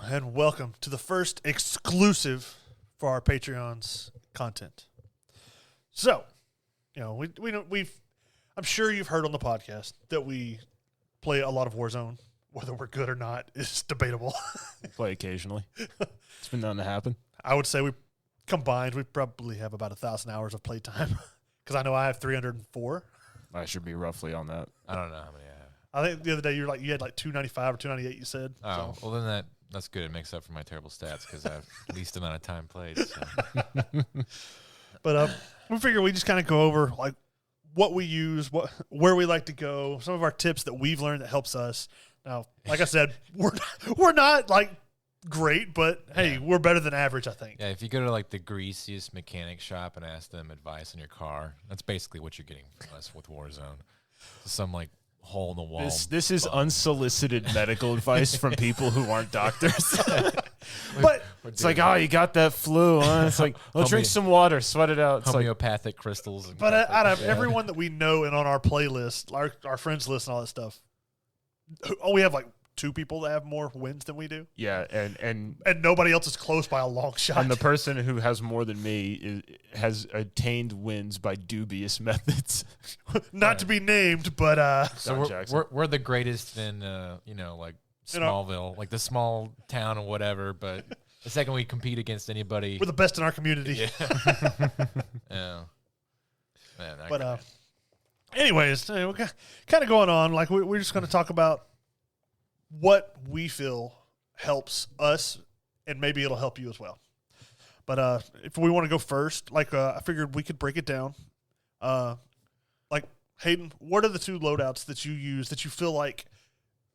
and welcome to the first exclusive for our Patreons content. So, I'm sure you've heard on the podcast that we play a lot of Warzone. Whether we're good or not is debatable. Play occasionally. It's been known to happen. I would say we probably have about 1,000 hours of playtime because I know I have 304. I should be roughly on that. I don't know how many I have. I think the other day you had 295 or 298. You said. Oh, well then that's good. It makes up for my terrible stats because I have least amount of time played. So. But we figure we just kind of go over like what we use, where we like to go, some of our tips that we've learned that helps us. Now, like I said, we're not like great, but hey, we're better than average, I think. Yeah, if you go to like the greasiest mechanic shop and ask them advice on your car, that's basically what you're getting from us with Warzone. Some like hole in the wall. This is unsolicited medical advice from people who aren't doctors. But it's like, oh, you got that flu. Huh? It's like, drink some water, sweat it out. It's homeopathic crystals. But out of everyone that we know and on our playlist, our friends list and all that stuff, we have like 2 people that have more wins than we do. Yeah, and nobody else is close by a long shot. And the person who has more than me has attained wins by dubious methods. Not to be named, but so we're the greatest in like Smallville, like the small town or whatever. But the second we compete against anybody, we're the best in our community. Yeah. Yeah. Man, but anyways, we're kind of going on. Like we're just going to talk about what we feel helps us, and maybe it'll help you as well. But if we want to go first, like I figured we could break it down. Like Hayden, what are the 2 loadouts that you use that you feel like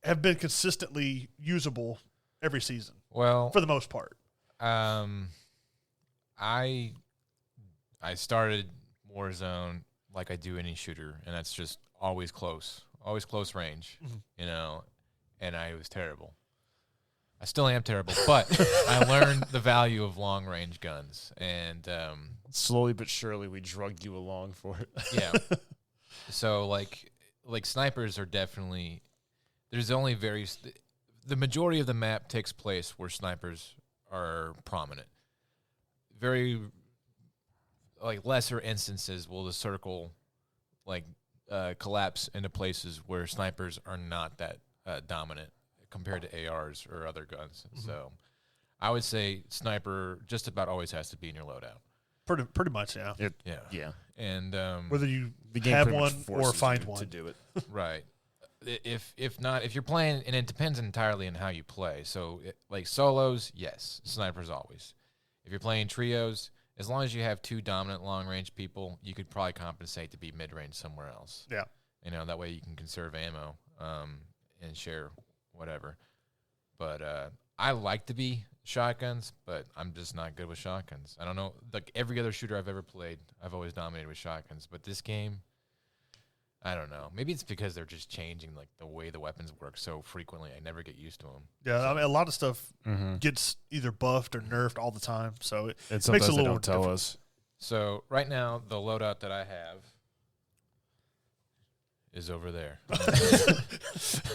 have been consistently usable every season? Well, for the most part. I started Warzone like I do any shooter, and that's just always close range, and I was terrible. I still am terrible, but I learned the value of long-range guns, and slowly but surely we drugged you along for it. Yeah. So like snipers are definitely there's only the majority of the map takes place where snipers are prominent. Very like lesser instances will the circle like collapse into places where snipers are not that dominant compared to ARs or other guns. Mm-hmm. So I would say sniper just about always has to be in your loadout. Pretty much, yeah. Yeah. And whether you have one or find one to do it. Right. If not, if you're playing, and it depends entirely on how you play. So like solos, yes, snipers always. If you're playing trios, as long as you have 2 dominant long-range people, you could probably compensate to be mid-range somewhere else. Yeah. That way you can conserve ammo and share whatever. But I like to be shotguns, but I'm just not good with shotguns. I don't know. Like every other shooter I've ever played, I've always dominated with shotguns. But this game, I don't know. Maybe it's because they're just changing like the way the weapons work so frequently. I never get used to them. Yeah, I mean, a lot of stuff gets either buffed or nerfed all the time, so it makes it a little don't tell us. So right now, the loadout that I have is over there.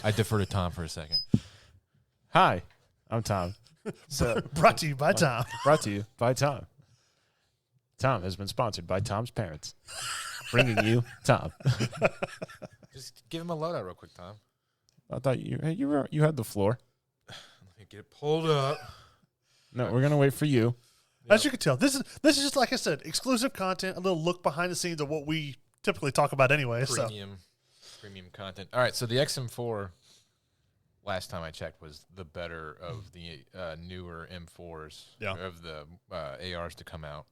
I defer to Tom for a second. Hi, I'm Tom. So brought to you by Tom. Brought to you by Tom. Tom has been sponsored by Tom's parents. Bringing you Tom. Just give him a loadout real quick, Tom. I thought you had the floor. Let me get it pulled up. No, we're gonna wait for you. As you can tell, this is just like I said, exclusive content, a little look behind the scenes of what we typically talk about anyway. Premium content. All right, so the XM4, last time I checked, was the better of the newer M4s of the ARs to come out.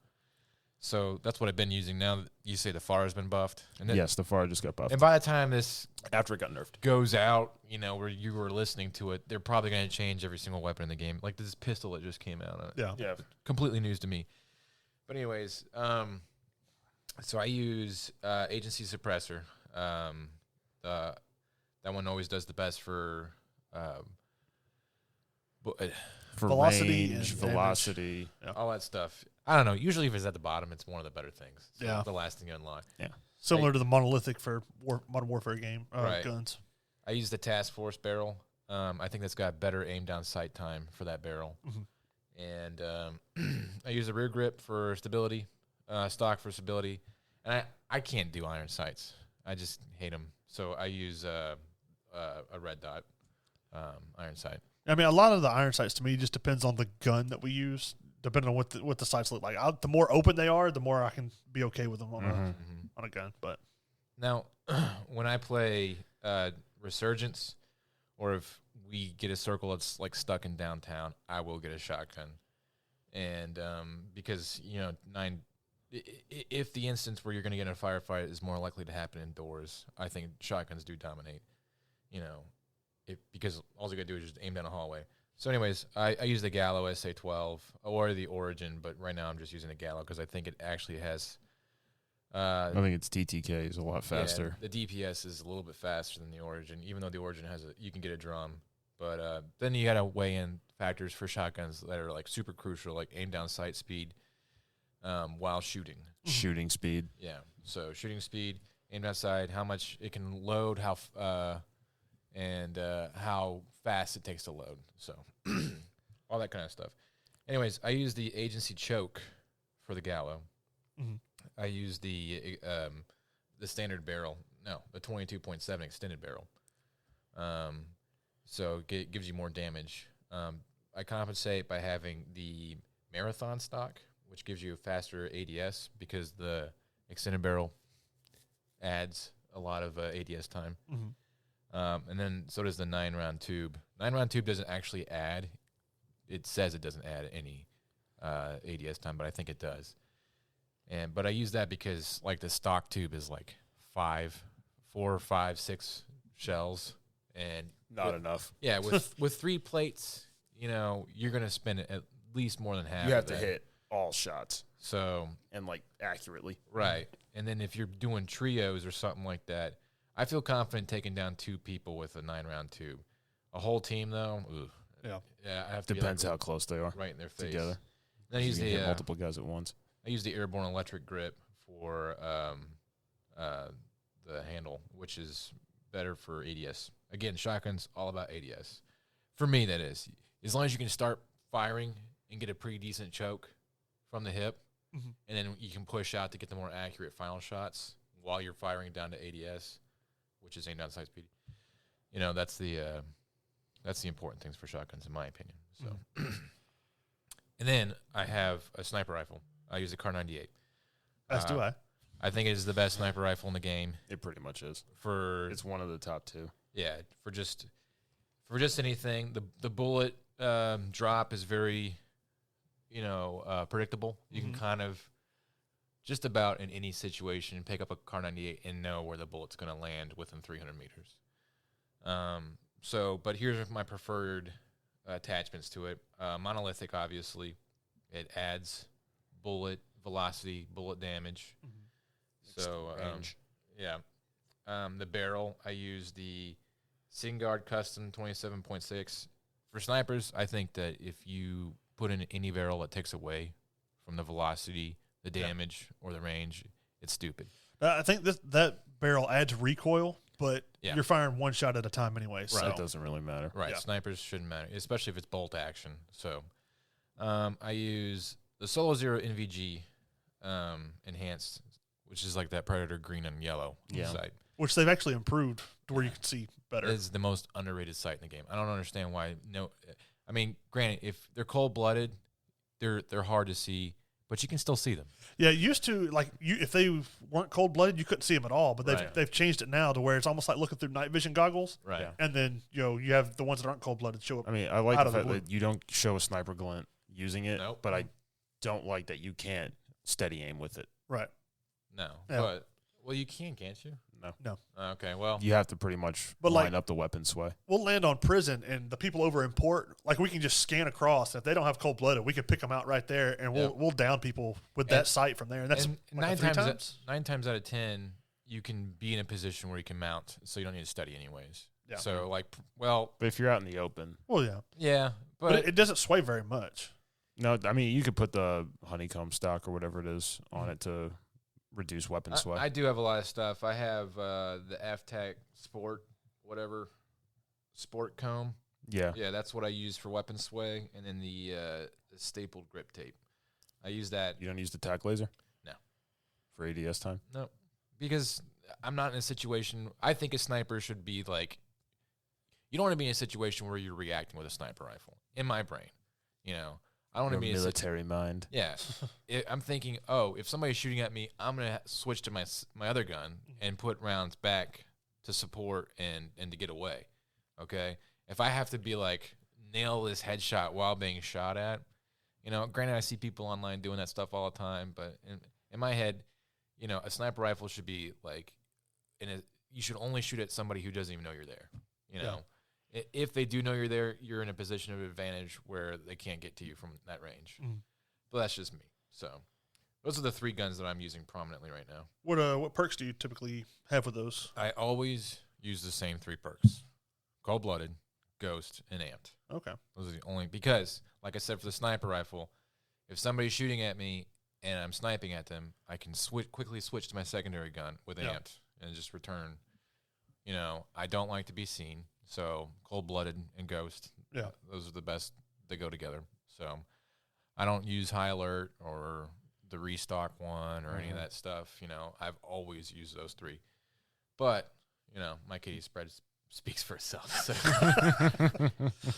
So that's what I've been using. Now you say the FAR has been buffed. And yes, the FAR just got buffed. And by the time this after it got nerfed goes out, where you were listening to it, they're probably going to change every single weapon in the game. Like this pistol that just came out. Yeah. Completely news to me. But anyways, so I use Agency Suppressor. That one always does the best for velocity, range, velocity, all that stuff. I don't know. Usually, if it's at the bottom, it's one of the better things. So yeah, the last thing you unlock. Yeah, similar to the monolithic for Modern Warfare game right. guns. I use the Task Force barrel. I think that's got better aim down sight time for that barrel. And I use a rear grip for stability, stock for stability. And I can't do iron sights. I just hate them. So I use a red dot iron sight. I mean, a lot of the iron sights to me just depends on the gun that we use, depending on what the sights look like. The more open they are, the more I can be okay with them on a gun. But now, when I play Resurgence, or if we get a circle that's like stuck in downtown, I will get a shotgun. And because, if the instance where you're going to get in a firefight is more likely to happen indoors, I think shotguns do dominate. Because all you got to do is just aim down a hallway. So anyways, I use the Gallo SA-12 or the Origin, but right now I'm just using the Gallo because I think it actually has... I think its TTK is a lot faster. Yeah, the DPS is a little bit faster than the Origin, even though the Origin you can get a drum. But then you got to weigh in factors for shotguns that are like super crucial, like aim down sight speed while shooting. Shooting speed. Yeah, so shooting speed, aim down sight, how much it can load, how fast it takes to load. So all that kind of stuff. Anyways, I use the agency choke for the Gallo. I use the standard barrel. No, the 22.7 extended barrel. So it gives you more damage. I compensate by having the marathon stock, which gives you a faster ADS because the extended barrel adds a lot of ADS time. And then so does the 9-round tube. 9-round tube doesn't actually add. It says it doesn't add any ADS time, but I think it does. But I use that because like the stock tube is like 4, 5, 6 shells, and not enough. Yeah, with 3 plates, you're gonna spend at least more than half. You have to hit all shots. So and like accurately. Right. And then if you're doing trios or something like that, I feel confident taking down 2 people with a 9-round tube. A whole team though, yeah, I have to depends how close they are right in their face together. Then I use the multiple guys at once. I use the airborne electric grip for the handle, which is better for ADS. Again, shotguns all about ADS. For me, that is. As long as you can start firing and get a pretty decent choke from the hip, and then you can push out to get the more accurate final shots while you're firing down to ADS, which is aim down sight speed. That's the important things for shotguns, in my opinion. So, and then I have a sniper rifle. I use a Kar 98. As do I. I think it is the best sniper rifle in the game. It pretty much is. It's one of the top 2. Yeah, for just anything. The bullet drop is very, predictable. You can kind of just about in any situation pick up a Kar 98 and know where the bullet's going to land within 300 meters. But here's my preferred attachments to it. Monolithic, obviously. It adds bullet velocity, bullet damage. So, the barrel, I use the Singard Custom 27.6. For snipers, I think that if you put in any barrel that takes away from the velocity, the damage, or the range, it's stupid. I think that barrel adds recoil, but you're firing one shot at a time anyway. Right, so it doesn't really matter. Right, Yeah. Snipers shouldn't matter, especially if it's bolt action. So I use the Solo Zero NVG enhanced, which is like that Predator green and yellow sight. Which they've actually improved to where you can see better. It's the most underrated sight in the game. I don't understand why. No, I mean, granted, if they're cold-blooded, they're hard to see, but you can still see them. Yeah, used to if they weren't cold-blooded, you couldn't see them at all. But they've changed it now to where it's almost like looking through night vision goggles. Right. Yeah. And then you have the ones that aren't cold-blooded show up. I mean, I like the fact that you don't show a sniper glint using it, but I don't like that you can't steady aim with it. Right. No. Yeah. Well, you can't you? No. Okay, well. You have to pretty much line up the weapon sway. We'll land on prison, and the people over in port, we can just scan across. If they don't have cold-blooded, we can pick them out right there, and we'll down people with that sight from there. And that's 9 times out of 10, you can be in a position where you can mount, so you don't need to study anyways. Yeah. So, but if you're out in the open. Well, yeah. Yeah. But it doesn't sway very much. No, I mean, you could put the honeycomb stock or whatever it is on it to reduce weapon sway. I do have a lot of stuff. I have the F-Tech Sport, whatever. sport comb. Yeah. Yeah, that's what I use for weapon sway, and then the stapled grip tape. I use that. You don't use the tack laser? No. For ADS time? No, because I'm not in a situation. I think a sniper should be like. You don't want to be in a situation where you're reacting with a sniper rifle. In my brain, I don't want to be in a military mind. Yeah, I'm thinking, if somebody's shooting at me, I'm gonna switch to my other gun and put rounds back to support and to get away. Okay, if I have to be like nail this headshot while being shot at, granted I see people online doing that stuff all the time, but in my head, a sniper rifle should be like, you should only shoot at somebody who doesn't even know you're there. If they do know you're there, you're in a position of advantage where they can't get to you from that range. But that's just me. So those are the 3 guns that I'm using prominently right now. What perks do you typically have with those? I always use the same 3 perks: cold-blooded, ghost, and amped. Okay. Those are the only, because like I said, for the sniper rifle, if somebody's shooting at me and I'm sniping at them, I can quickly switch to my secondary gun with amped and just return. I don't like to be seen. So cold-blooded and ghost, those are the best. They go together. So I don't use high alert or the restock one or any of that stuff. I've always used those 3. But my KD spread speaks for itself. So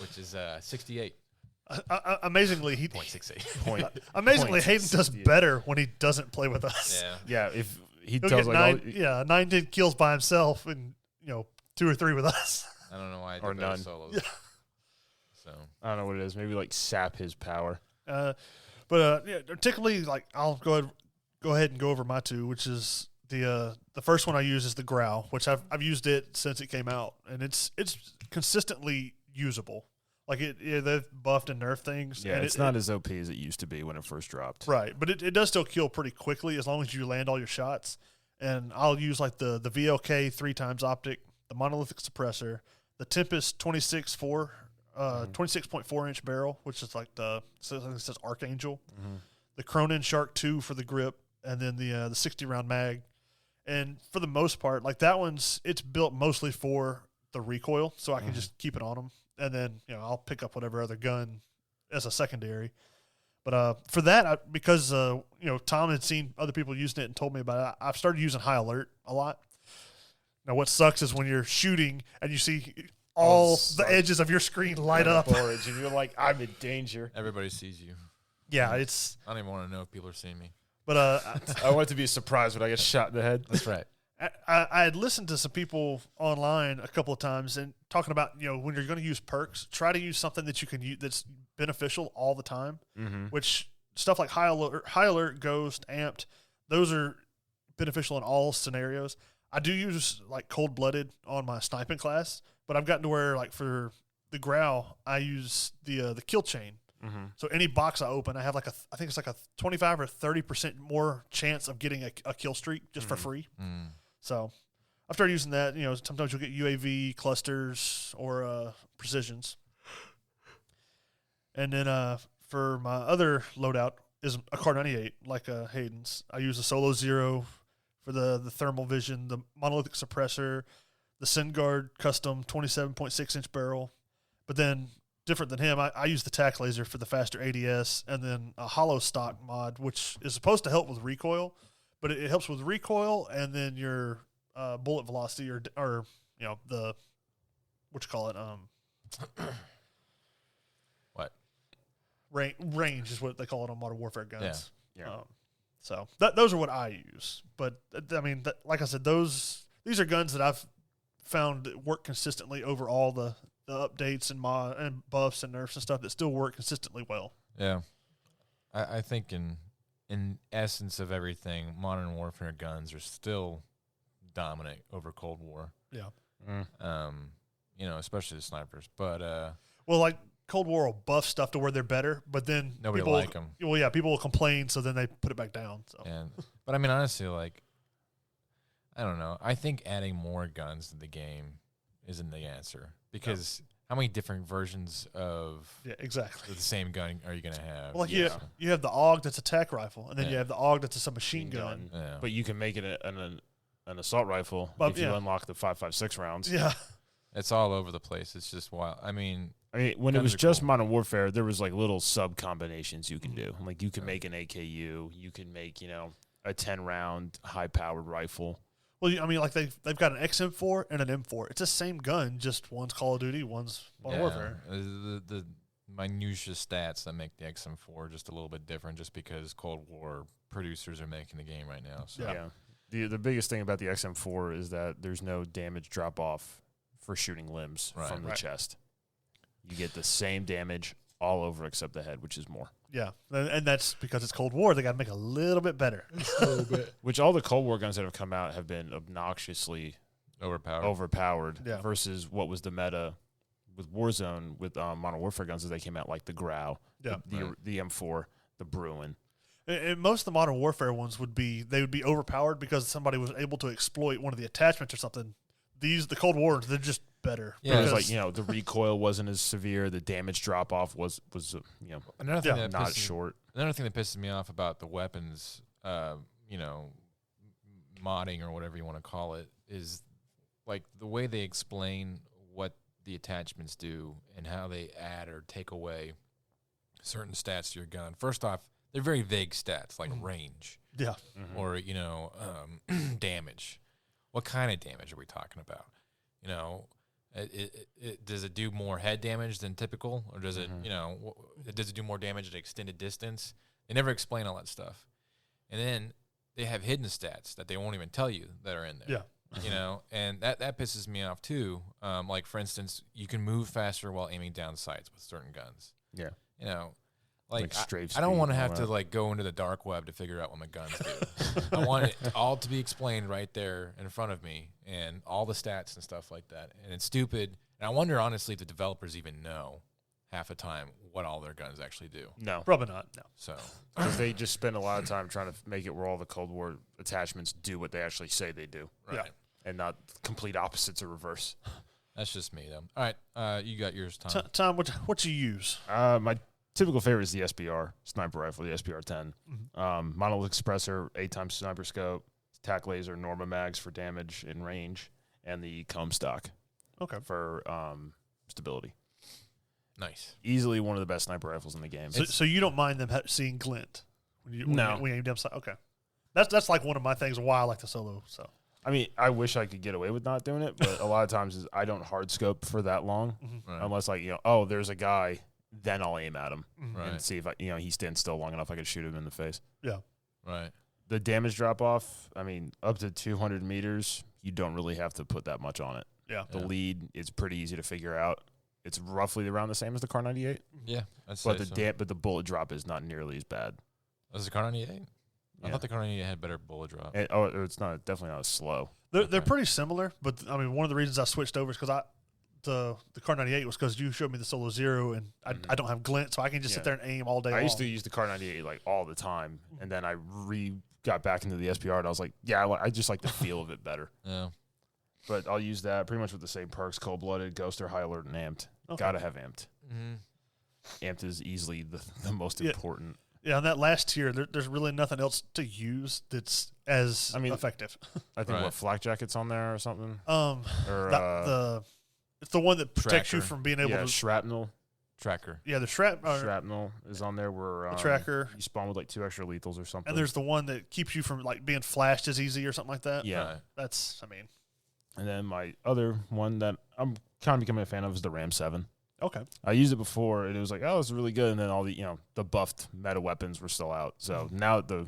which is 68. Amazingly, .68. Hayden does better when he doesn't play with us. Yeah, if he He'll does get 9 kills by himself and 2 or 3 with us. I don't know why I do or better none. solos. Yeah. So I don't know what it is. Maybe like sap his power. Particularly I'll go ahead and go over my 2, which is the first one I use is the Growl, which I've used it since it came out, and it's consistently usable. Like they've buffed and nerfed things. Yeah, and it's not as OP as it used to be when it first dropped. Right, but it does still kill pretty quickly as long as you land all your shots. And I'll use like the VLK 3x optic, the monolithic suppressor, the Tempest 26.4 inch barrel, which is like it says Archangel, the Cronin Shark 2 for the grip, and then the 60 round mag. And for the most part, like that it's built mostly for the recoil, so I can just keep it on them, and then I'll pick up whatever other gun as a secondary. But for that, because Tom had seen other people using it and told me about it, I've started using high alert a lot. Now, what sucks is when you're shooting and you see all the edges of your screen light up, and you're like, I'm in danger. everybody sees you. Yeah, I don't even want to know if people are seeing me. But I want it to be a surprise when I get shot in the head. That's right. I had listened to some people online a couple of times and talking about when you're going to use perks, try to use something that you can use that's beneficial all the time. Which stuff like high alert, ghost, amped, those are beneficial in all scenarios. I do use like cold-blooded on my sniping class, but I've gotten to where like for the Growl, I use the kill chain. So any box I open, I have I think it's like a 25 or 30% more chance of getting a kill streak just for free. So I've started using that. Sometimes you'll get UAV clusters or precisions. And then for my other loadout is a Car 98, like Hayden's. I use a Solo Zero for the thermal vision, the monolithic suppressor, the SendGuard custom 27.6 inch barrel. But then, different than him, I use the tack laser for the faster ADS, and then a hollow stock mod, which is supposed to help with recoil, but it helps with recoil and then your bullet velocity or the what you call it What? Range is what they call it on modern warfare guns. Yeah. So those are what I use. But I mean, like I said, these are guns that I've found that work consistently over all the updates and mod and buffs and nerfs and stuff that still work consistently well. Yeah, I think in essence of everything, modern warfare guns are still dominant over Cold War. Yeah. Especially the snipers. But well, like Cold War will buff stuff to where they're better, but then nobody people like them. Well, yeah, people will complain, so then they put it back down. So. But I mean, honestly, like, I don't know. I think adding more guns to the game isn't the answer because how many different versions of exactly the same gun are you going to have? Well, like you have the AUG that's a tack rifle, and then you have the AUG that's a submachine gun. Yeah. But you can make it an assault rifle if you unlock the 5.56 rounds. Yeah. It's all over the place. It's just wild. I mean, when it guns was are just cool. Modern Warfare, there was like little sub combinations you can do. Like you can make an AKU, you can make a 10-round high powered rifle. Well, I mean, like they've got an XM4 and an M4. It's the same gun, just one's Call of Duty, one's Modern Warfare. The minutiae stats that make the XM4 just a little bit different, just because Cold War producers are making the game right now. So. Yeah. The biggest thing about the XM4 is that there's no damage drop off for shooting limbs from the chest. You get the same damage all over except the head, which is more. Yeah, and that's because it's Cold War. They got to make it a little bit better. A little bit. Which all the Cold War guns that have come out have been obnoxiously overpowered versus what was the meta with Warzone with Modern Warfare guns as they came out, like the Grau, the M4, the Bruin. And most of the Modern Warfare ones would be overpowered because somebody was able to exploit one of the attachments or something. The Cold War, they're just better. Yeah, it was like the recoil wasn't as severe. The damage drop off was another thing that not short. Another thing that pisses me off about the weapons, modding or whatever you want to call it, is like the way they explain what the attachments do and how they add or take away certain stats to your gun. First off, they're very vague stats like range, or damage. What kind of damage are we talking about? Does it do more head damage than typical, or does it, does it do more damage at extended distance? They never explain all that stuff, and then they have hidden stats that they won't even tell you that are in there. Yeah, and that pisses me off too. Like for instance, you can move faster while aiming down sights with certain guns. Yeah, Like strafe I don't speed want to and have all to that. like go into the dark web to figure out what my guns do. I want it all to be explained right there in front of me, and all the stats and stuff like that. And it's stupid. And I wonder honestly if the developers even know half the time what all their guns actually do. No, Probably not. No. So because they just spend a lot of time trying to make it where all the Cold War attachments do what they actually say they do, right. and not complete opposites or reverse. That's just me though. All right, you got yours, Tom. Tom, what you use? My typical favorite is the SBR sniper rifle, the SBR 10. Monolithic suppressor, 8x sniper scope, tac laser, Norma mags for damage and range, and the comb stock. Okay. For stability. Nice. Easily one of the best sniper rifles in the game. So you don't mind them seeing glint? When you aim down sight? Okay. That's like one of my things. Why I like the solo. So. I mean, I wish I could get away with not doing it, but a lot of times I don't hard scope for that long, Right. unless there's a guy, then I'll aim at him Right. and see if he stands still long enough I can shoot him in the face. Yeah. Right. The damage drop off, I mean, up to 200 meters, you don't really have to put that much on it. Yeah. The lead is pretty easy to figure out. It's roughly around the same as the Car 98, Yeah. but the bullet drop is not nearly as bad. Was the Car 98? I Yeah. thought the Car 98 had better bullet drop. It's definitely not as slow. They're pretty similar, but I mean one of the reasons I switched over is because the Car 98 was because you showed me the Solo Zero and I don't have glint, so I can just sit there and aim all day long. I used to use the Car 98 like all the time, and then I got back into the SPR, and I was like, I just like the feel of it better. Yeah. But I'll use that pretty much with the same perks: cold-blooded, ghoster, high alert, and amped. Okay. Gotta have amped. Mm-hmm. Amped is easily the most important. Yeah, on that last tier, there's really nothing else to use that's as effective. I think what flak jacket's on there or something. Or it's the one that protects you Tracker. from being able to shrapnel. Tracker. Yeah, the Shrapnel is on there where the tracker. You spawn with like 2 extra lethals or something. And there's the one that keeps you from like being flashed as easy or something like that. Yeah. Right. That's And then my other one that I'm kind of becoming a fan of is the Ram 7. okay. I used it before, and it was like, oh, it's really good. And then all the the buffed meta weapons were still out. So now the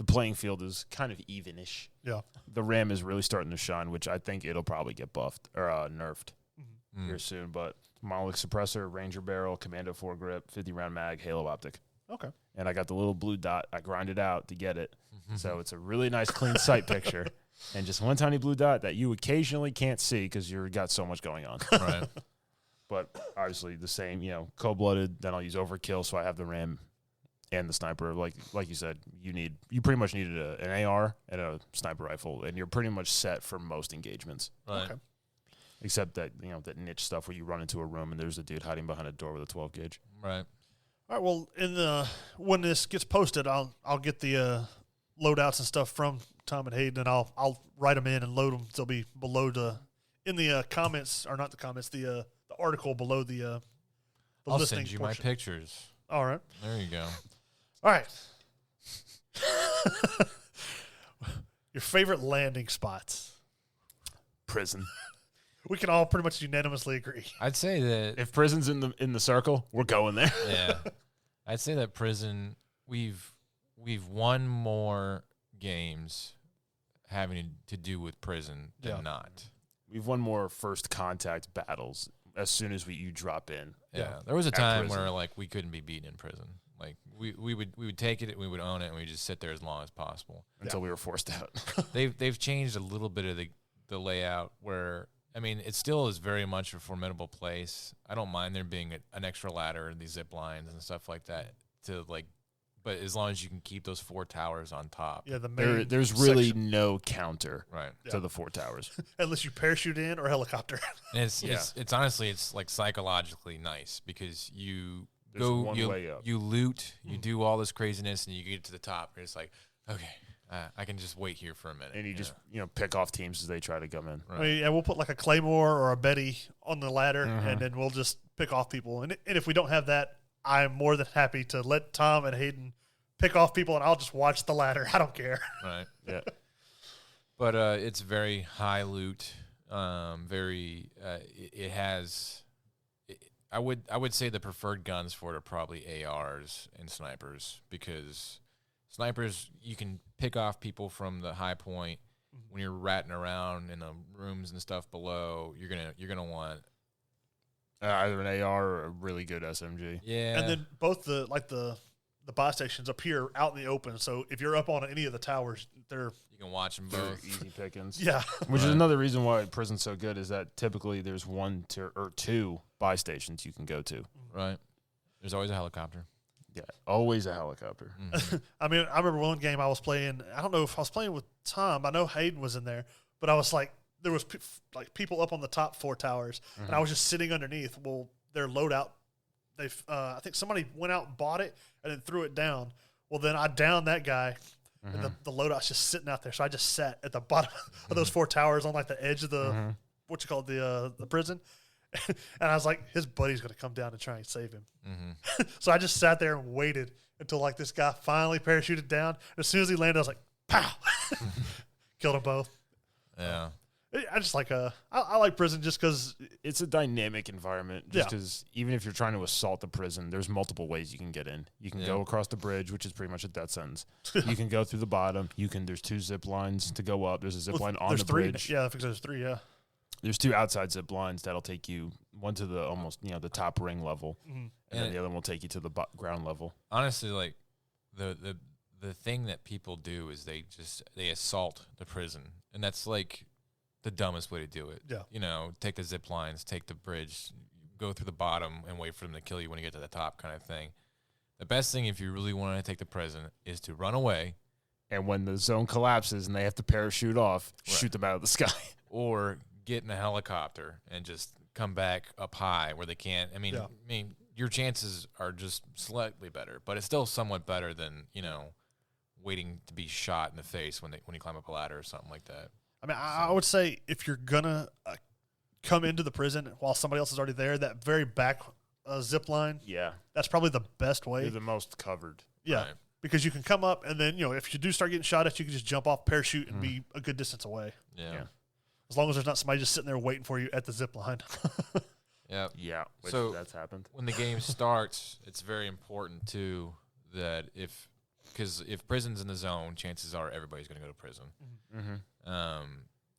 playing field is kind of evenish. Yeah. The Ram is really starting to shine, which I think it'll probably get buffed or nerfed here soon. But monolithic suppressor, Ranger barrel, Commando 4-grip, 50-round mag, Halo optic. Okay. And I got the little blue dot. I grinded out to get it. So it's a really nice, clean sight picture. And just one tiny blue dot that you occasionally can't see because you've got so much going on. Right. But obviously the same, cold-blooded. Then I'll use overkill, so I have the Ram and the sniper. Like you said, you pretty much needed an AR and a sniper rifle, and you're pretty much set for most engagements. Right. Okay. Except that that niche stuff where you run into a room and there's a dude hiding behind a door with a 12 gauge. Right. All right. Well, when this gets posted, I'll get the loadouts and stuff from Tom and Hayden, and I'll write them in and load them. They'll be below the in the comments, or not the comments, the article below the I'll listening send you portion. my pictures. All right. There you go. All right. Your favorite landing spots. Prison. We can all pretty much unanimously agree. I'd say that If prison's in the circle, we're going there. yeah, I'd say that prison. We've won more games having to do with prison than Yeah. not. We've won more first contact battles as soon as you drop in. Yeah, there was a At time prison. where like we couldn't be beaten in prison. Like we would take it, we would own it, and we would just sit there as long as possible. Until we were forced out. They've changed a little bit of the layout where. I mean, it still is very much a formidable place. I don't mind there being an extra ladder and these zip lines and stuff like that but as long as you can keep those 4 towers on top. Yeah, the main There's really section. no counter Right. to the 4 towers. Unless you parachute in or helicopter. And it's Yeah. it's honestly it's like psychologically nice because you There's go one way up. you loot, you do all this craziness, and you get to the top, and it's like, okay, I can just wait here for a minute. And you just pick off teams as they try to come in. Right. I mean, yeah, we'll put like a Claymore or a Betty on the ladder, and then we'll just pick off people. And if we don't have that, I'm more than happy to let Tom and Hayden pick off people, and I'll just watch the ladder. I don't care. Right. Yeah. But it's very high loot. Very. It has. I would say the preferred guns for it are probably ARs and snipers because snipers you can pick off people from the high point when you're ratting around in the rooms and stuff below. You're gonna want Either an AR or a really good SMG. yeah. And then both the buy stations appear out in the open. So if you're up on any of the towers, they're you can watch them They're both. easy pickings. yeah. Which is another reason why prison's so good is that typically there's 1 or 2 buy stations you can go to. Right. There's always a helicopter. Yeah, always a helicopter. I mean, I remember one game I was playing. I don't know if I was playing with Tom. I know Hayden was in there, but I was like, there was people up on the top 4 towers, and I was just sitting underneath. Well, their loadout, I think somebody went out and bought it and then threw it down. Well, then I downed that guy, and the loadout's just sitting out there. So I just sat at the bottom of those 4 towers on like the edge of the the prison. And I was like, his buddy's going to come down and try and save him. So I just sat there and waited until like this guy finally parachuted down. As soon as he landed, I was like, pow! Killed them both. Yeah. I just like I like prison just because It's a dynamic environment Yeah. just because even if you're trying to assault the prison, there's multiple ways you can get in. You can go across the bridge, which is pretty much a death sentence. You can go through the bottom. There's 2 zip lines to go up. There's a zip line on there's the 3. bridge. Yeah, I think there's 3. Yeah. There's 2 outside zip lines that'll take you, one to the almost, the top ring level, and then the other one will take you to the ground level. Honestly, like the thing that people do is they assault the prison, and that's like the dumbest way to do it. Yeah. Take the zip lines, take the bridge, go through the bottom, and wait for them to kill you when you get to the top, kind of thing. The best thing if you really want to take the prison is to run away, And when the zone collapses and they have to parachute off, shoot them out of the sky. or get in a helicopter and just come back up high where they can't. I mean, your chances are just slightly better, but it's still somewhat better than waiting to be shot in the face when you climb up a ladder or something like that. I mean, I would say if you're gonna come into the prison while somebody else is already there, that very back zip line, Yeah. that's probably the best way. You're the most covered. Yeah. Right. Because you can come up and then, if you do start getting shot at, you can just jump off, parachute, and be a good distance away. Yeah. As long as there's not somebody just sitting there waiting for you at the zip line. Yeah. Yeah. Which So- that's happened. When the game starts, it's very important too that because if prison's in the zone, chances are everybody's going to go to prison.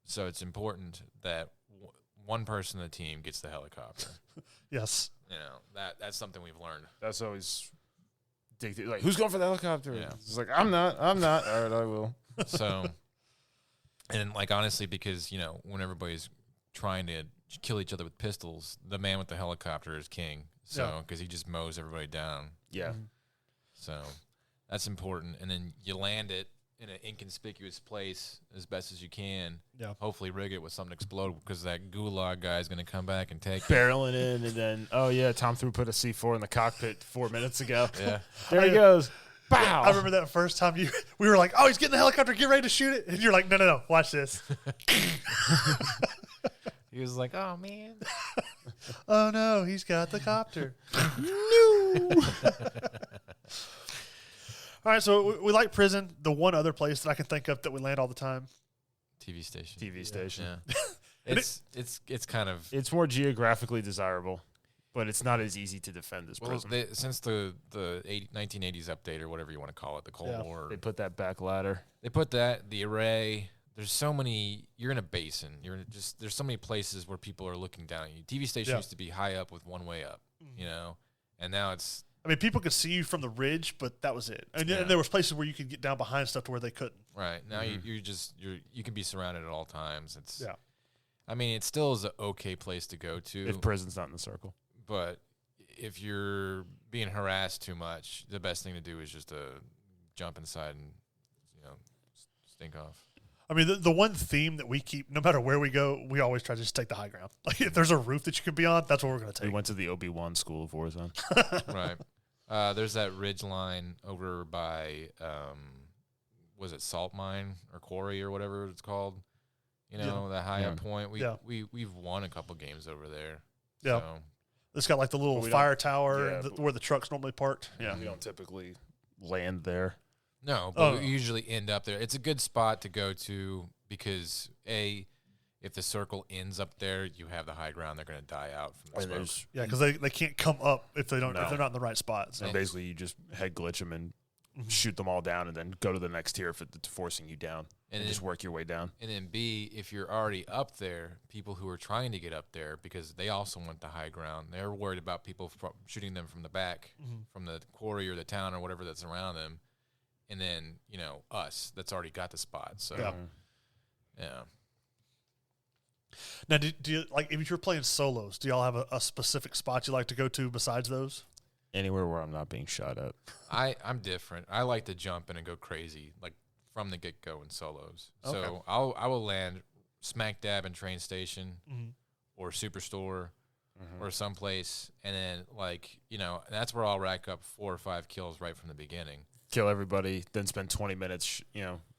So it's important that one person on the team gets the helicopter. Yes. That's something we've learned. That's always dictated. Like, who's going for the helicopter? Yeah. It's like, I'm not. All right, I will. So, and like honestly, because when everybody's trying to kill each other with pistols, the man with the helicopter is king. So, because he just mows everybody down. Yeah. So, that's important. And then you land it in an inconspicuous place as best as you can. Yeah. Hopefully, rig it with something explode because that gulag guy is going to come back and take it. Barreling in, and then, Tom put a C4 in the cockpit 4 minutes ago. Yeah. There he goes. Bow. I remember that first time we were like, oh, he's getting the helicopter, get ready to shoot it. And you're like, no, watch this. He was like, "Oh man." Oh no, he's got the copter. All right, so we like prison. The one other place that I can think of that we land all the time. TV station. TV station. Yeah. It's kind of It's more geographically desirable, but it's not as easy to defend as prison. since the 1980s update or whatever you want to call it, the Cold War. They put that back ladder. They put that, the array. There's so many. You're in a basin. There's so many places where people are looking down at you. TV station used to be high up with one way up, you know, and now it's. I mean, people could see you from the ridge, but that was it. And there was places where you could get down behind stuff to where they couldn't. Right now, you can be surrounded at all times. It's. Yeah. I mean, it still is an okay place to go to If prison's not in the circle. but if you're being harassed too much, the best thing to do is just to jump inside and stink off. I mean, the one theme that we keep, no matter where we go, we always try to just take the high ground. Like, if there's a roof that you can be on, that's what we're going to take. We went to the Obi-Wan School of Warzone. Right. There's that ridge line over by, was it Salt Mine or Quarry or whatever it's called? That high up point. We've won a couple games over there. Yeah. So. It's got like the little fire tower where the truck's normally parked. Yeah. We don't typically land there. No, but we usually end up there. It's a good spot to go to because, if the circle ends up there, you have the high ground. They're going to die out from the smoke. Yeah, because they can't come up if they're not in the right spot. So. And basically, you just head glitch them and shoot them all down, and then go to the next tier if it's forcing you down, and just work your way down. And then B, if you're already up there, people who are trying to get up there because they also want the high ground, they're worried about people shooting them from the back, from the quarry or the town or whatever that's around them. And then, us that's already got the spot. So, yeah. Now, do you like if you're playing solos? Do y'all have a specific spot you like to go to besides those? Anywhere where I'm not being shot at. I'm different. I like to jump in and go crazy, like from the get go in solos. Okay. So I will land smack dab in train station or superstore or someplace, and then that's where I'll rack up 4 or 5 kills right from the beginning. Kill everybody, then spend 20 minutes,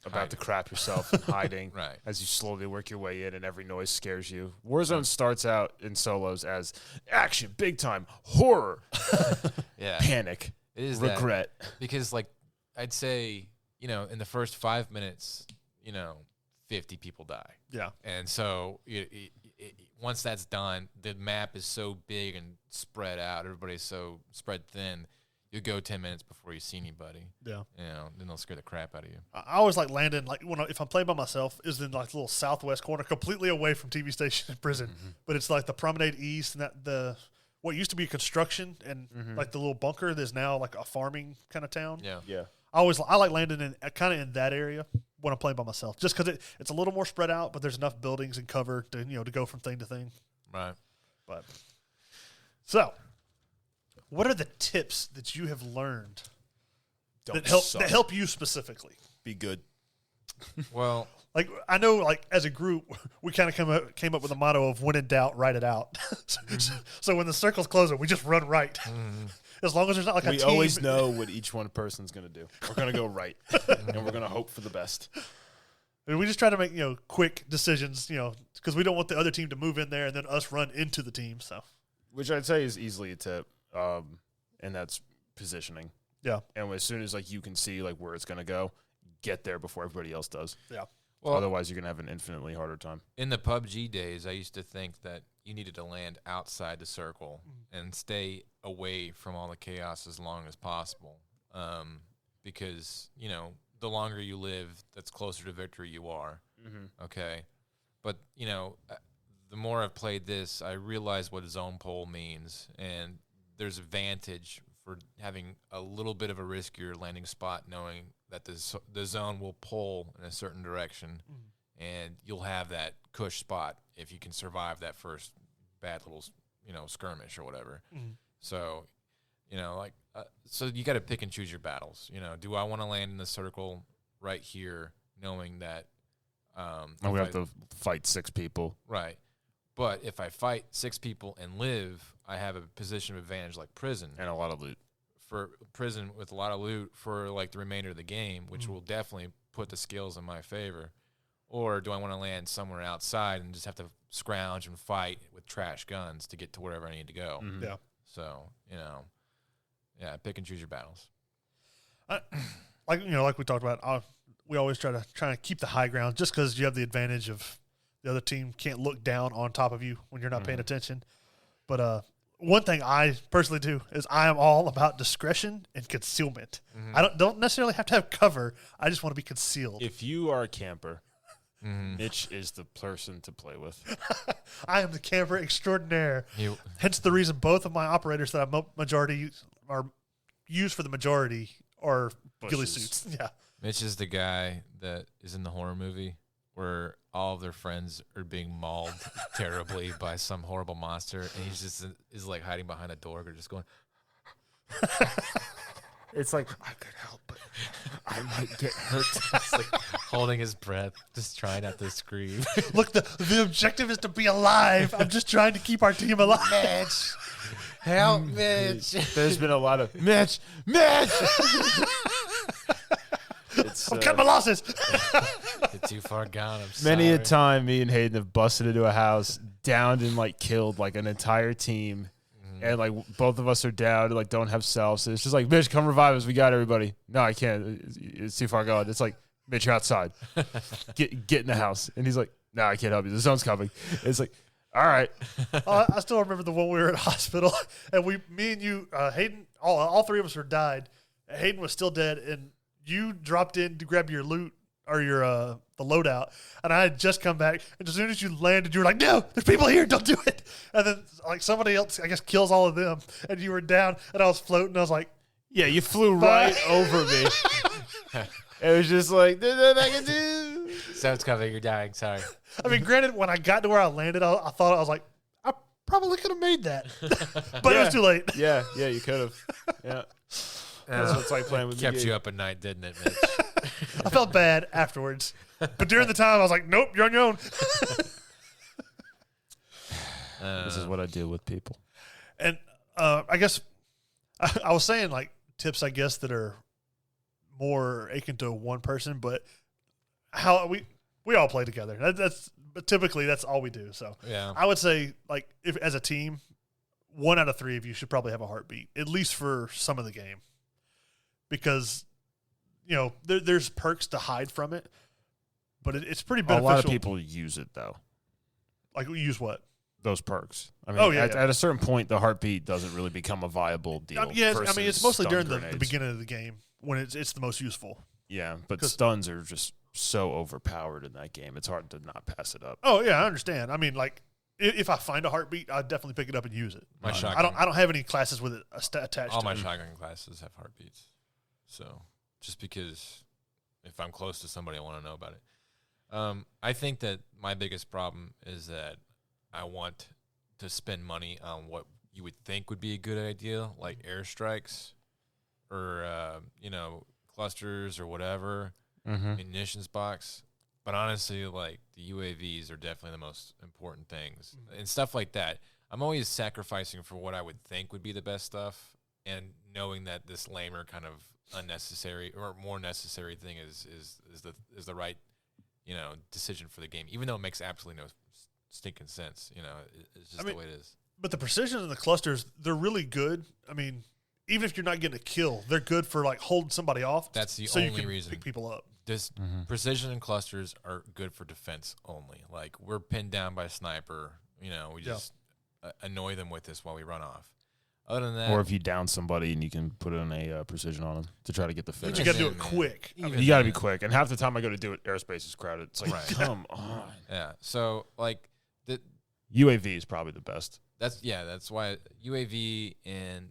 about to crap yourself and hiding. Right. As you slowly work your way in and every noise scares you. Warzone starts out in solos as action, big time, horror, panic, it is regret. Because, I'd say, in the first 5 minutes, 50 people die. Yeah. And so once that's done, the map is so big and spread out. Everybody's so spread thin. You go 10 minutes before you see anybody. Yeah. Then they'll scare the crap out of you. I always like landing, if I'm playing by myself, is in the little southwest corner, completely away from TV station and prison. But it's like the Promenade East and what used to be construction and like the little bunker that's now like a farming kind of town. Yeah. Yeah. I like landing in kind of in that area when I'm playing by myself, just because it's a little more spread out, but there's enough buildings and cover to to go from thing to thing. Right. But so. What are the tips that you have learned that help you specifically? Be good. Well, I know, as a group, we kind of came up with a motto of "when in doubt, write it out." So when the circle's closing, we just run right. As long as there's not a team. We always know what each one person's going to do. We're going to go right, and we're going to hope for the best. And we just try to make quick decisions, because we don't want the other team to move in there and then us run into the team. So, which I'd say is easily a tip. And that's positioning. Yeah. And as soon as you can see where it's going to go, get there before everybody else does. Yeah. Well, otherwise you're going to have an infinitely harder time. In the PUBG days, I used to think that you needed to land outside the circle and stay away from all the chaos as long as possible. Because, the longer you live, that's closer to victory you are. Okay. But, the more I've played this, I realize what zone pull means, and there's advantage for having a little bit of a riskier landing spot, knowing that the zone will pull in a certain direction, and you'll have that cush spot if you can survive that first bad little, skirmish or whatever. So, so you got to pick and choose your battles. Do I want to land in the circle right here, knowing that we have to fight 6 people, right? But if I fight 6 people and live, I have a position of advantage like prison. And a lot of loot. For prison with a lot of loot for the remainder of the game, which will definitely put the scales in my favor. or do I want to land somewhere outside and just have to scrounge and fight with trash guns to get to wherever I need to go? Mhm. Yeah. So, pick and choose your battles. Like we talked about, we always try to keep the high ground just because you have the advantage of the other team can't look down on top of you when you're not paying attention. But one thing I personally do is I am all about discretion and concealment. I don't necessarily have to have cover. I just want to be concealed. If you are a camper, Mitch is the person to play with. I am the camper extraordinaire. Hence the reason both of my operators that I majority are used for the majority are ghillie suits. Yeah. Mitch is the guy that is in the horror movie where all of their friends are being mauled terribly by some horrible monster, and he's just is like hiding behind a door or just going. It's like, I could help, but I might get hurt. It's like holding his breath, just trying not to scream. Look, the objective is to be alive. I'm just trying to keep our team alive. Mitch, help, Mitch. There's been a lot of Mitch. I'm cutting my losses. You're too far gone. I'm sorry. Many a time, me and Hayden have busted into a house, downed and like killed like an entire team, and like both of us are down and like don't have selves. So it's just like, Mitch, come revive us. We got everybody. No, I can't. It's too far gone. It's like, Mitch, you're outside. Get in the house. And he's like, no, I can't help you. The zone's coming. It's like, all right. I still remember the one we were at hospital, and me and you, Hayden, all three of us were died. Hayden was still dead, and you dropped in to grab your loot or your the loadout, and I had just come back. And as soon as you landed, you were like, "No, there's people here! Don't do it!" And then like somebody else, I guess, kills all of them, and you were down, and I was floating. I was like, "Yeah, you flew right over me." It was just like, "There's nothing I can do." Sounds coming. You're dying. Sorry. I mean, granted, when I got to where I landed, I thought I was like, I probably could have made that, but it was too late. Yeah, you could have. Yeah. That's what it's like playing with Kept the you up at night, didn't it, Mitch? I felt bad afterwards, but during the time, I was like, "Nope, you're on your own." This is what I deal with people. And I guess I was saying like tips, I guess, that are more akin to one person, but how we all play together. But typically that's all we do. So yeah, I would say like if as a team, 1 out of 3 of you should probably have a heartbeat at least for some of the game, because there's perks to hide from it, but it's pretty beneficial. A lot of people use it though. Like use what? Those perks. I mean, at a certain point, the heartbeat doesn't really become a viable deal. It's mostly during the grenades. beginning of the game when it's the most useful. Yeah, but stuns are just so overpowered in that game. It's hard to not pass it up. Oh yeah, I understand. I mean, like if I find a heartbeat, I'd definitely pick it up and use it. My shotgun. I don't have any classes with it attached. All to my it. shotgun classes have heartbeats. So just because if I'm close to somebody, I want to know about it. I think that my biggest problem is that I want to spend money on what you would think would be a good idea, like airstrikes or clusters or whatever, munitions box. But honestly, like the UAVs are definitely the most important things and stuff like that. I'm always sacrificing for what I would think would be the best stuff, and knowing that this lamer kind of unnecessary or more necessary thing is the right decision for the game, even though it makes absolutely no stinking sense. It's just the way it is. But the precision and the clusters, they're really good. I mean, even if you're not getting a kill, they're good for like holding somebody off. That's the so only you can reason. Pick people up. This precision and clusters are good for defense only. Like we're pinned down by a sniper, we just annoy them with this while we run off. Other than that, or if you down somebody and you can put in a precision on them to try to get the finish. You got to do it quick. You got to be quick. And half the time I go to do it, airspace is crowded. It's like, come on. Yeah. So like the UAV is probably the best. That's why UAV and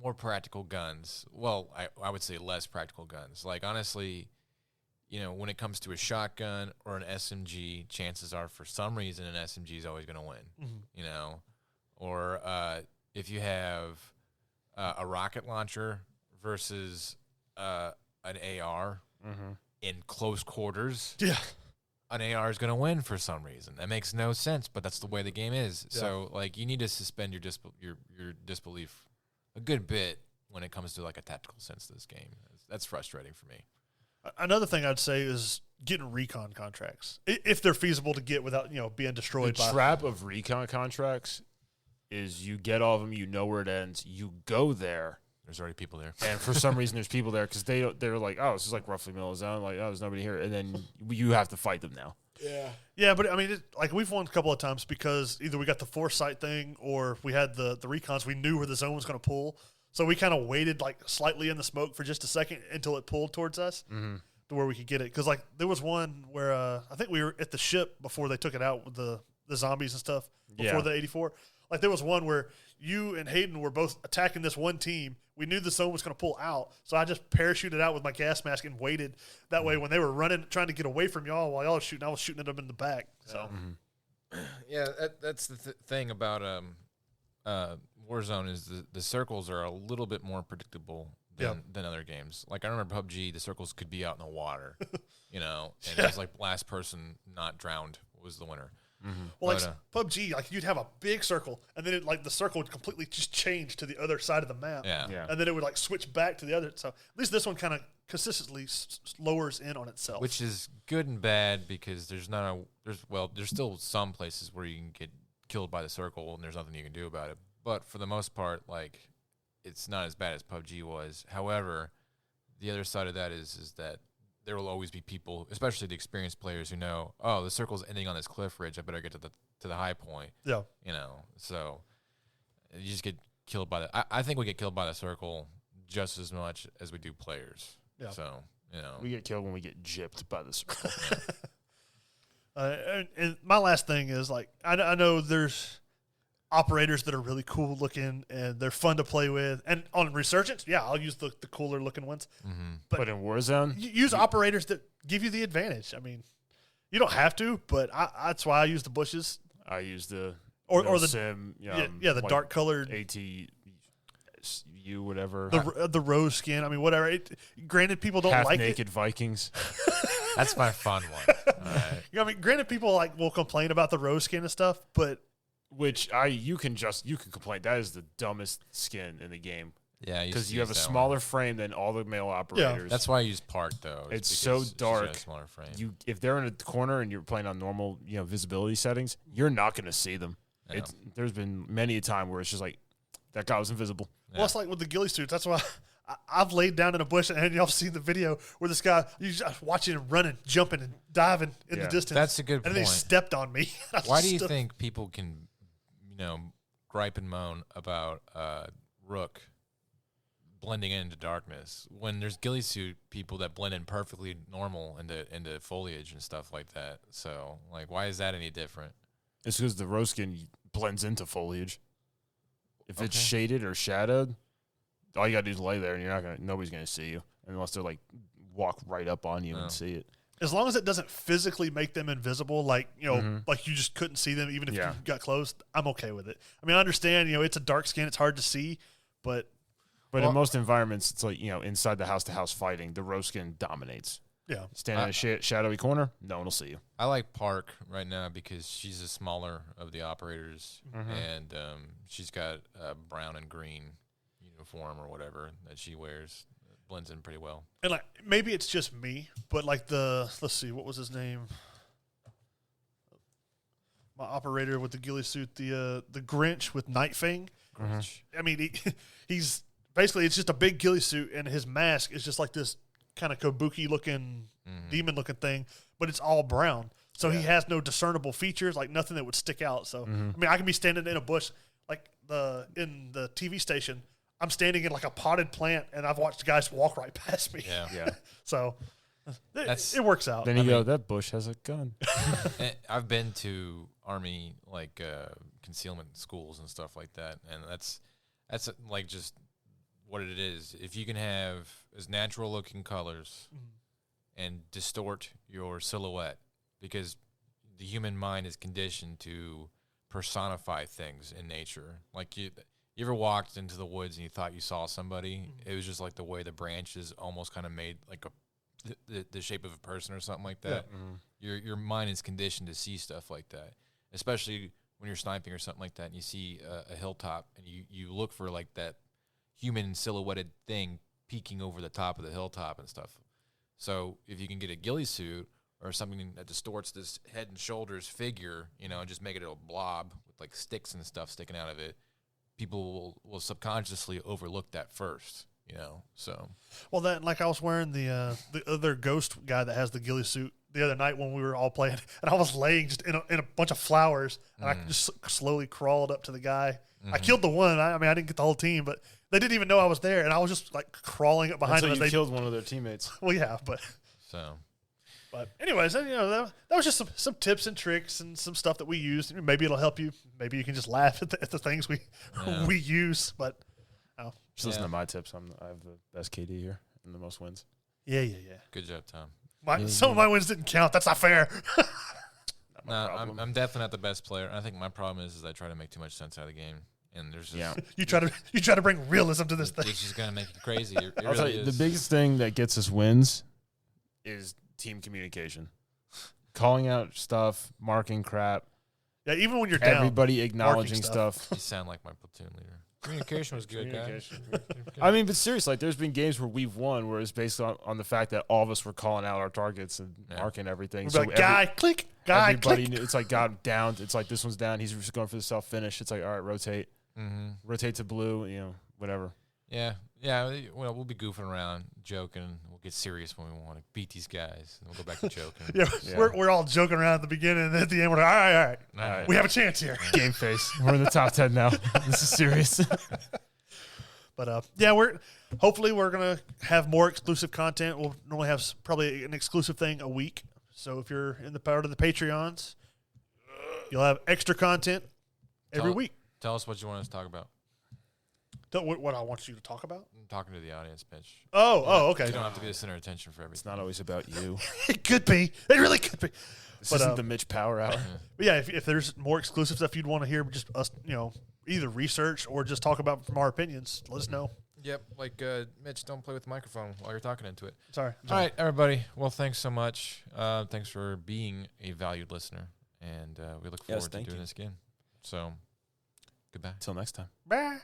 more practical guns. Well, I would say less practical guns. Like honestly, when it comes to a shotgun or an SMG, chances are for some reason an SMG is always going to win. Or if you have a rocket launcher versus an AR in close quarters, an AR is going to win for some reason. That makes no sense, but that's the way the game is. Yeah. So, like, you need to suspend your disbelief a good bit when it comes to like a tactical sense to this game. That's frustrating for me. Another thing I'd say is getting recon contracts if they're feasible to get without being destroyed. The trap of recon contracts is you get all of them, you know where it ends, you go there. There's already people there, and for some reason there's people there because they're like, oh, this is like roughly middle of the zone, like, oh, there's nobody here, and then you have to fight them now. Yeah, but I mean, like we've won a couple of times because either we got the foresight thing or we had the recons. We knew where the zone was going to pull, so we kind of waited like slightly in the smoke for just a second until it pulled towards us to where we could get it. Because like there was one where I think we were at the ship before they took it out with the zombies and stuff before the 84. Like there was one where you and Hayden were both attacking this one team. We knew the zone was going to pull out, so I just parachuted out with my gas mask and waited. That way, when they were running, trying to get away from y'all while y'all were shooting, I was shooting at them in the back. So, yeah, that's the thing about Warzone is the circles are a little bit more predictable than other games. Like I remember PUBG, the circles could be out in the water, and it was like last person not drowned was the winner. Well, like PUBG, like you'd have a big circle, and then the circle would completely just change to the other side of the map. Yeah. And then it would like switch back to the other. So at least this one kind of consistently lowers in on itself, which is good and bad because there's still some places where you can get killed by the circle and there's nothing you can do about it. But for the most part, like it's not as bad as PUBG was. However, the other side of that is that there will always be people, especially the experienced players, who know, oh, the circle's ending on this cliff ridge. I better get to the high point. Yeah. So you just get killed by the. I think we get killed by the circle just as much as we do players. Yeah. So we get killed when we get gypped by the circle. And my last thing is like I know there's operators that are really cool looking and they're fun to play with. And on Resurgence, I'll use the cooler looking ones. But in Warzone, use operators that give you the advantage. I mean, you don't have to, but that's why I use the bushes. I use the or the sim, the like dark colored ATU, whatever. The rose skin. I mean, whatever. Granted, people don't like naked Vikings. That's my fun one. All right. I mean, granted, people will complain about the rose skin and stuff, but which you can complain. That is the dumbest skin in the game. Yeah, because you have a smaller frame than all the male operators. Yeah. That's why I use Park though. It's so dark. It's smaller frame. If they're in a corner and you're playing on normal, visibility settings, you're not going to see them. Yeah. There's been many a time where it's just like that guy was invisible. Well, it's like with the ghillie suits. That's why I've laid down in a bush, and y'all seen the video where this guy, you just watching him running, jumping, and diving in the distance. That's a good point. And then he stepped on me. Why do you think people can, gripe and moan about Rook blending into darkness when there's ghillie suit people that blend in perfectly normal into foliage and stuff like that? So, like, why is that any different? It's because the rose skin blends into foliage. If it's shaded or shadowed, all you gotta do is lay there, and nobody's gonna see you unless they're like walk right up on you and see it. As long as it doesn't physically make them invisible, like like you just couldn't see them even if you got close, I'm okay with it. I mean, I understand, it's a dark skin, it's hard to see, but in most environments, it's like inside the house-to-house fighting, the rose skin dominates. Yeah, stand in a shadowy corner, no one will see you. I like Park right now because she's the smaller of the operators, and she's got a brown and green uniform or whatever that she wears. Blends in pretty well. And like maybe it's just me, but like let's see, what was his name? My operator with the ghillie suit, the Grinch with Night Fang. I mean, he's basically it's just a big ghillie suit, and his mask is just like this kind of kabuki looking demon looking thing, but it's all brown. So he has no discernible features, like nothing that would stick out. So I mean, I can be standing in a bush, like in the TV station. I'm standing in like a potted plant, and I've watched guys walk right past me. Yeah. So it works out. Then you go, that bush has a gun. I've been to Army concealment schools and stuff like that, and that's like just what it is. If you can have as natural looking colors and distort your silhouette, because the human mind is conditioned to personify things in nature. Like you ever walked into the woods and you thought you saw somebody? It was just like the way the branches almost kind of made like the shape of a person or something like that. Yeah. Your mind is conditioned to see stuff like that, especially when you're sniping or something like that, and you see a hilltop and you look for like that human silhouetted thing peeking over the top of the hilltop and stuff. So if you can get a ghillie suit or something that distorts this head and shoulders figure, and just make it a blob with like sticks and stuff sticking out of it, people will subconsciously overlook that first. So. Well, that like I was wearing the other ghost guy that has the ghillie suit the other night when we were all playing, and I was laying just in a bunch of flowers, and I just slowly crawled up to the guy. I killed the one. I didn't get the whole team, but they didn't even know I was there, and I was just like crawling up behind them. Until you killed one of their teammates. Well, yeah, but anyways, that was just some tips and tricks and some stuff that we used. Maybe it'll help you. Maybe you can just laugh at the things we use, but. Just listen to my tips. I have the best KD here and the most wins. Yeah. Good job, Tom. Some of my wins didn't count. That's not fair. No, I'm definitely not the best player. I think my problem is I try to make too much sense out of the game, and there's just you try to bring realism to this thing. It's just gonna make it crazy. I'll tell you, the biggest thing that gets us wins is team communication, calling out stuff, marking crap. Yeah, even when you're down, everybody acknowledging stuff. You sound like my platoon leader. Communication was good, guys. I mean, but seriously, like, there's been games where we've won where it's based on the fact that all of us were calling out our targets and marking everything. So like, guy, click, guy, everybody click. It's like, got down. It's like, this one's down. He's just going for the self-finish. It's like, all right, rotate. Rotate to blue, whatever. Yeah. Well, we'll be goofing around, joking. We'll get serious when we want to beat these guys. And we'll go back to joking. We're all joking around at the beginning, and at the end, we're like, all right. We have a chance here. Game face. We're in the top 10 now. This is serious. But, hopefully we're going to have more exclusive content. We'll normally have probably an exclusive thing a week. So if you're in the part of the Patreons, you'll have extra content every week. Tell us what you want us to talk about. What I want you to talk about? I'm talking to the audience, Mitch. Oh, okay. You don't have to be the center of attention for everything. It's not always about you. It could be. It really could be. This isn't the Mitch Power Hour. But yeah, if there's more exclusive stuff you'd want to hear, just us, either research or just talk about from our opinions, let us know. Yep, like Mitch, don't play with the microphone while you're talking into it. Sorry. All right, everybody. Well, thanks so much. Thanks for being a valued listener, and we look forward to doing this again. So, goodbye. Until next time. Bye.